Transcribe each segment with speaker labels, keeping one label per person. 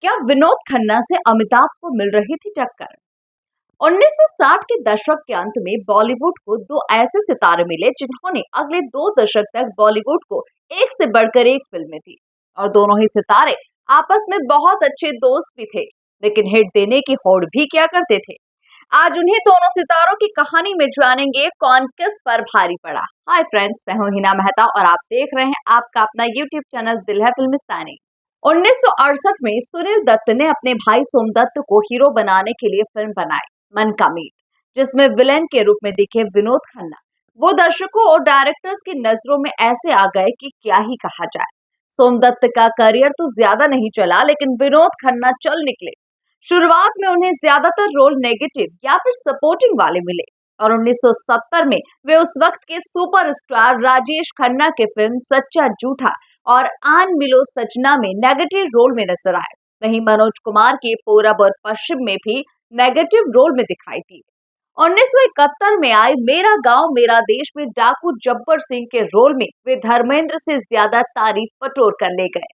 Speaker 1: क्या विनोद खन्ना से अमिताभ को मिल रही थी टक्कर? 1960 के दशक के अंत में बॉलीवुड को दो ऐसे सितारे मिले जिन्होंने अगले 2 दशक तक बॉलीवुड को एक से बढ़कर एक फिल्में दी। और दोनों ही सितारे आपस में बहुत अच्छे दोस्त भी थे, लेकिन हिट देने की होड़ भी किया करते थे। आज उन्हीं दोनों सितारों की कहानी में जानेंगे कौन किस पर भारी पड़ा। हाय फ्रेंड्स, मैं हूं हिना मेहता और आप देख रहे हैं आपका अपना यूट्यूब चैनल दिल है फिल्मिस्तानी। 1968 में सुनील दत्त ने अपने भाई सोमदत्त को हीरो बनाने के लिए फिल्म बनाई मन का मीत, जिसमें विलेन के रूप में दिखे विनोद खन्ना। वो दर्शकों और डायरेक्टर्स की नजरों में ऐसे आ गए कि क्या ही कहा जाए। सोमदत्त का करियर तो ज्यादा नहीं चला, लेकिन विनोद खन्ना चल निकले। शुरुआत में उन्हें ज्यादातर रोल नेगेटिव या फिर सपोर्टिंग वाले मिले और 1970 में वे उस वक्त के सुपरस्टार राजेश खन्ना के फिल्म सच्चा झूठा और आन मिलो सजना में नेगेटिव रोल में नजर आए। वहीं मनोज कुमार के पूरब और पश्चिम में भी नेगेटिव रोल में दिखाई दी। 1971 में आई मेरा गांव मेरा देश में डाकू जब्बर सिंह के रोल में वे धर्मेंद्र से ज्यादा तारीफ बटोर कर ले गए।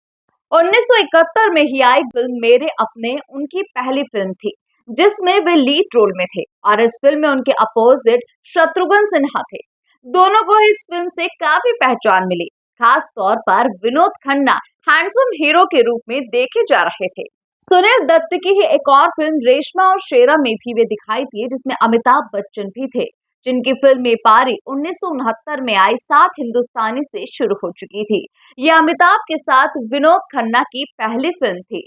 Speaker 1: 1971 में ही आई फिल्म मेरे अपने उनकी पहली फिल्म थी, जिसमें वे लीड रोल में थे और इस फिल्म में उनके अपोजिट शत्रुघ्न सिन्हा थे। दोनों को इस फिल्म से काफी पहचान मिली। खास तौर पर विनोद खन्ना हैंडसम हीरो के रूप में देखे जा रहे थे। सुनील दत्त की ही एक और फिल्म रेशमा और शेरा में भी वे दिखाई दिए, जिसमें अमिताभ बच्चन भी थे, जिनकी फिल्म ये पारी 1969 में आई 7 हिंदुस्तानी से शुरू हो चुकी थी। ये अमिताभ के साथ विनोद खन्ना की पहली फिल्म थी।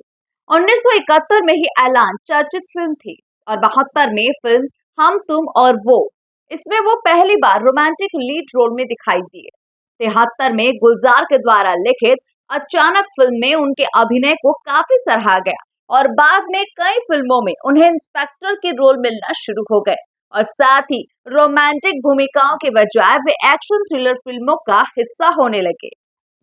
Speaker 1: 1971 में ही ऐलान चर्चित फिल्म थी और 72 में फिल्म हम तुम और वो, इसमें वो पहली बार रोमांटिक लीड रोल में दिखाई दिए। 73 में गुलजार के द्वारा लिखित अचानक फिल्म में उनके अभिनय को काफी सराहा गया और बाद में कई फिल्मों में उन्हें इंस्पेक्टर के रोल मिलना शुरू हो गए और साथ ही रोमांटिक भूमिकाओं के बजाय वे एक्शन थ्रिलर फिल्मों का हिस्सा होने लगे।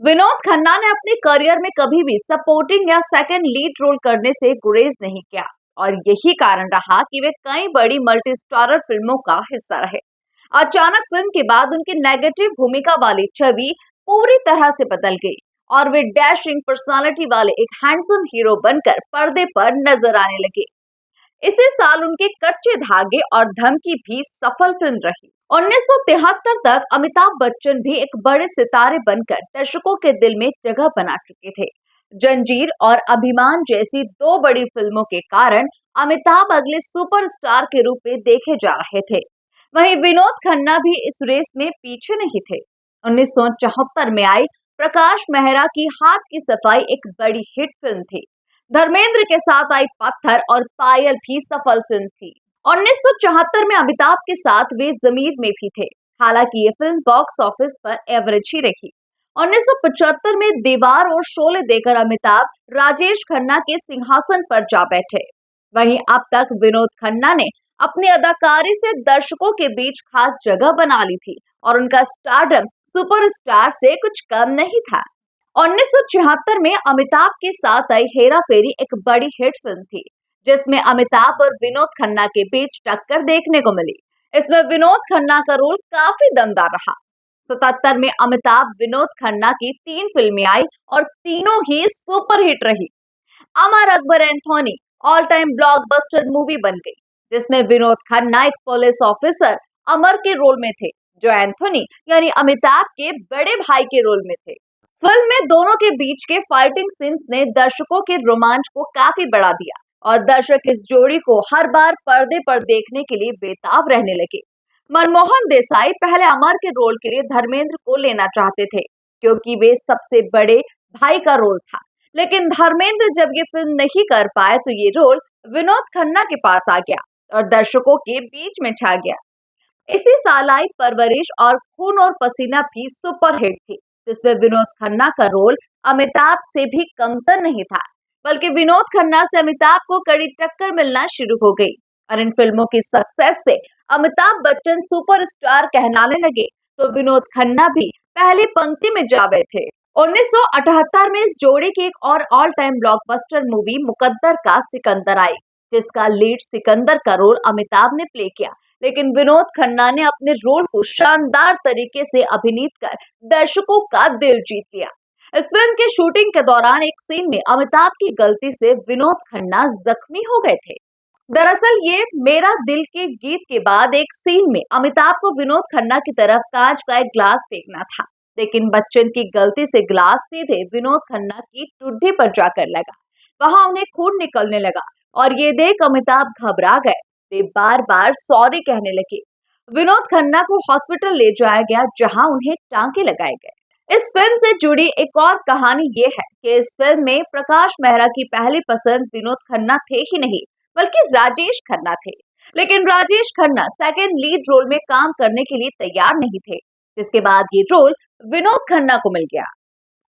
Speaker 1: विनोद खन्ना ने अपने करियर में कभी भी सपोर्टिंग या सेकंड लीड रोल करने से गुरेज नहीं किया और यही कारण रहा कि वे कई बड़ी मल्टी स्टारर फिल्मों का हिस्सा रहे। अचानक फिल्म के बाद उनकी नेगेटिव भूमिका वाली छवि पूरी तरह से बदल गई और वे डैशिंग पर्सनालिटी वाले एक हैंडसम हीरो बनकर पर्दे पर नजर आने लगे। इसी साल उनके कच्चे धागे और धमकी भी सफल फिल्म रही। 1973 तक अमिताभ बच्चन भी एक बड़े सितारे बनकर दर्शकों के दिल में जगह बना चुके थे। जंजीर और अभिमान जैसी 2 बड़ी फिल्मों के कारण अमिताभ अगले सुपरस्टार के रूप में देखे जा रहे थे। वहीं विनोद खन्ना भी इस रेस में पीछे नहीं थे। 1974 में आई प्रकाश मेहरा की हाथ की सफाई एक बड़ी हिट फिल्म थी। धर्मेंद्र के साथ आई पत्थर और पायल भी सफल फिल्म थी। 1974 में अमिताभ के साथ वे जमीर में भी थे, हालांकि ये फिल्म बॉक्स ऑफिस पर एवरेज ही रही। 1975 में दीवार और शोले देकर अमिताभ राजेश खन्ना के सिंहासन पर जा बैठे। वहीं अब तक विनोद खन्ना ने अपनी अदाकारी से दर्शकों के बीच खास जगह बना ली थी और उनका स्टारडम सुपरस्टार से कुछ कम नहीं था। 1976 में अमिताभ के साथ आई हेरा फेरी एक बड़ी हिट फिल्म थी, जिसमें अमिताभ और विनोद खन्ना के बीच टक्कर देखने को मिली। इसमें विनोद खन्ना का रोल काफी दमदार रहा। 77 में अमिताभ विनोद खन्ना की 3 फिल्में आई और तीनों ही सुपरहिट रही। Amar Akbar Anthony all time blockbuster movie बन गई, जिसमें विनोद खन्ना एक पुलिस ऑफिसर अमर के रोल में थे, जो एंथोनी यानी अमिताभ के बड़े भाई के रोल में थे। फिल्म में दोनों के बीच के फाइटिंग सीन्स ने दर्शकों के रोमांच को काफी बढ़ा दिया और दर्शक इस जोड़ी को हर बार पर्दे पर देखने के लिए बेताब रहने लगे। मनमोहन देसाई पहले अमर के रोल के लिए धर्मेंद्र को लेना चाहते थे, क्योंकि वे सबसे बड़े भाई का रोल था, लेकिन धर्मेंद्र जब ये फिल्म नहीं कर पाए तो ये रोल विनोद खन्ना के पास आ गया और दर्शकों के बीच में छा गया। इसी साल आई परवरिश और खून और पसीना भी सुपरहिट थी, जिसमें विनोद खन्ना का रोल अमिताभ से भी कमतर नहीं था, बल्कि विनोद खन्ना से अमिताभ को कड़ी टक्कर मिलना शुरू हो गई और इन फिल्मों की सक्सेस से अमिताभ बच्चन सुपरस्टार कहलाने लगे तो विनोद खन्ना भी पहली पंक्ति में जा बैठे। 1978 में इस जोड़ी की एक और ऑल टाइम ब्लॉकबस्टर मूवी मुकद्दर का सिकंदर आई, जिसका लीड सिकंदर का रोल अमिताभ ने प्ले किया, लेकिन विनोद खन्ना ने अपने रोल को शानदार तरीके से अभिनीत कर दर्शकों का दिल जीत लिया। इस फिल्म के शूटिंग के दौरान एक सीन में अमिताभ की गलती से विनोद खन्ना जख्मी हो गए थे। दरअसल ये मेरा दिल के गीत के बाद एक सीन में अमिताभ को विनोद खन्ना की तरफ कांच का एक ग्लास फेंकना था, लेकिन बच्चन की गलती से ग्लास सीधे विनोद खन्ना की टुड्डी पर जाकर लगा। वहां उन्हें खून निकलने लगा और ये देख अमिताभ घबरा गए। वे बार बार सॉरी कहने लगे। विनोद खन्ना को हॉस्पिटल ले जाया गया, जहां उन्हें टांके लगाए गए। इस फिल्म से जुड़ी एक और कहानी ये है कि इस फिल्म में प्रकाश मेहरा की पहली पसंद विनोद खन्ना थे ही नहीं, बल्कि राजेश खन्ना थे। लेकिन Rajesh Khanna second lead role में काम करने के लिए तैयार नहीं थे, जिसके बाद ये रोल विनोद खन्ना को मिल गया।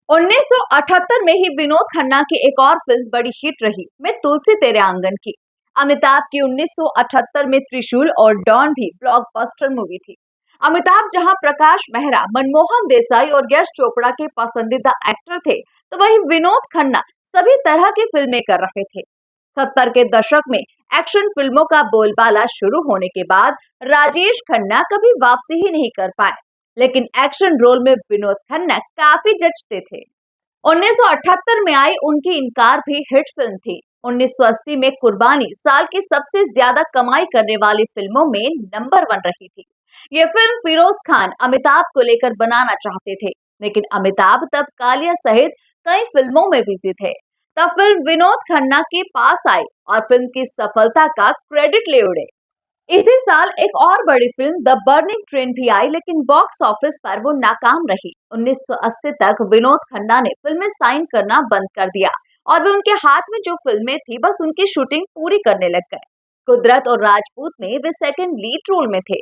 Speaker 1: 1978 में ही विनोद खन्ना की एक और फिल्म बड़ी हिट रही, मैं तुलसी तेरे आंगन की। अमिताभ की 1978 में त्रिशूल और डॉन भी ब्लॉकबस्टर मूवी थी। अमिताभ जहां प्रकाश मेहरा, मनमोहन देसाई और यश चोपड़ा के पसंदीदा एक्टर थे, तो वहीं विनोद खन्ना सभी तरह की फिल्में कर रहे थे। 70 के दशक में एक्शन फिल्मों का बोलबाला शुरू होने के बाद राजेश खन्ना कभी वापसी ही नहीं कर पाए, लेकिन एक्शन रोल में विनोद खन्ना काफी जचते थे। 1978 में आई उनकी इनकार भी हिट फिल्म थी। 1980 में कुर्बानी साल की सबसे ज्यादा कमाई करने वाली फिल्मों में नंबर 1 रही थी। ये फिल्म फिरोज खान अमिताभ को लेकर बनाना चाहते थे, लेकिन अमिताभ तब कालिया सहित कई फिल्मों में बिजी थे। तब फिल्म विनोद खन्ना के पास आई और फिल्म की सफलता का क्रेडिट ले उड़े। इसी साल एक और बड़ी फिल्म द बर्निंग ट्रेन भी आई, लेकिन बॉक्स ऑफिस पर वो नाकाम रही। 1980 तक विनोद खन्ना ने फिल्में साइन करना बंद कर दिया और वे उनके हाथ में जो फिल्में थी बस उनकी शूटिंग पूरी करने लग गए। कुदरत और राजपूत में वे सेकंड लीड रोल में थे।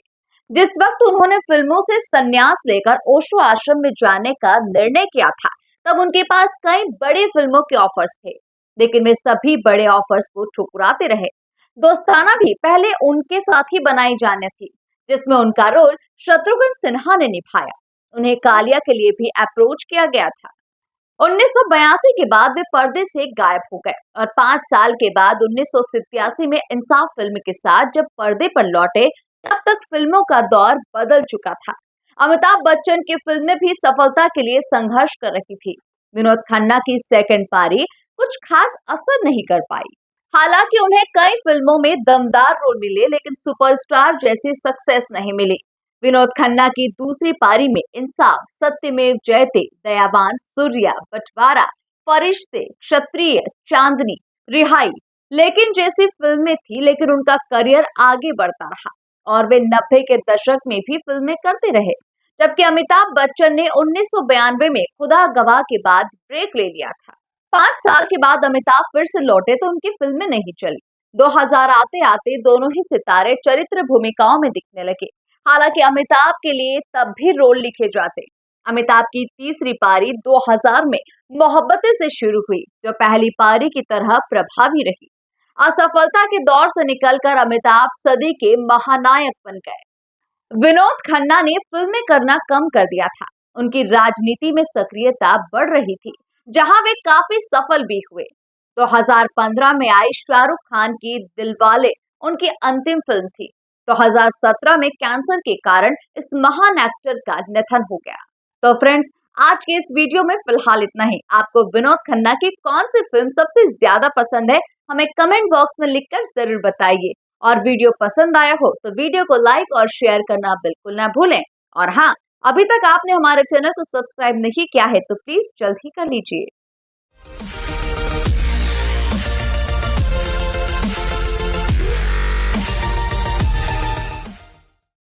Speaker 1: जिस वक्त उन्होंने फिल्मों से संन्यास लेकर ओशो आश्रम में जाने का निर्णय किया था, तब उनके पास कई बड़ी फिल्मों के ऑफर्स थे, लेकिन वे सभी बड़े ऑफर्स को ठुकराते रहे। दोस्ताना भी पहले उनके साथ ही बनाई जानी थी, जिसमें उनका रोल शत्रुघ्न सिन्हा ने निभाया। उन्हें कालिया के लिए भी अप्रोच किया गया था। 1982 के बाद वे पर्दे से गायब हो गए और 5 साल के बाद 1987 में इंसाफ फिल्म के साथ जब पर्दे पर लौटे, तब तक फिल्मों का दौर बदल चुका था। अमिताभ बच्चन की फिल्में भी सफलता के लिए संघर्ष कर रही थी। विनोद खन्ना की सेकंड पारी कुछ खास असर नहीं कर पाई। हालांकि उन्हें कई फिल्मों में दमदार रोल मिले, लेकिन सुपरस्टार जैसी सक्सेस नहीं मिली। विनोद खन्ना की दूसरी पारी में इंसाफ, सत्यमेव जयते, दयावान, सूर्या, बंटवारा, फरिश्ते, क्षत्रिय, चांदनी, रिहाई, लेकिन जैसी फिल्में थी, लेकिन उनका करियर आगे बढ़ता रहा और वे 90 के दशक में भी फिल्में करते रहे। जबकि अमिताभ बच्चन ने 1992 में खुदा गवाह के बाद ब्रेक ले लिया था। 5 साल के बाद अमिताभ फिर से लौटे तो उनकी फिल्में नहीं चली। 2000 आते आते दोनों ही सितारे चरित्र भूमिकाओं में दिखने लगे। हालांकि अमिताभ के लिए तब भी रोल लिखे जाते। अमिताभ की तीसरी पारी 2000 में मोहब्बतें से शुरू हुई, जो पहली पारी की तरह प्रभावी रही। असफलता के दौर से निकलकर अमिताभ सदी के महानायक बन गए। विनोद खन्ना ने फिल्में करना कम कर दिया था। उनकी राजनीति में सक्रियता बढ़ रही थी, जहां वे काफी सफल भी हुए। 2015 में आई शाहरुख खान की दिलवाले उनकी अंतिम फिल्म थी। 2017 में कैंसर के कारण इस महान एक्टर का निधन हो गया। तो फ्रेंड्स, आज के इस वीडियो में फिलहाल इतना ही। आपको विनोद खन्ना की कौन सी फिल्म सबसे ज्यादा पसंद है, हमें कमेंट बॉक्स में लिखकर जरूर बताइए। और वीडियो पसंद आया हो तो वीडियो को लाइक और शेयर करना बिल्कुल ना भूलें। और हाँ, अभी तक आपने हमारे चैनल को सब्सक्राइब नहीं किया है तो प्लीज जल्द ही कर लीजिए।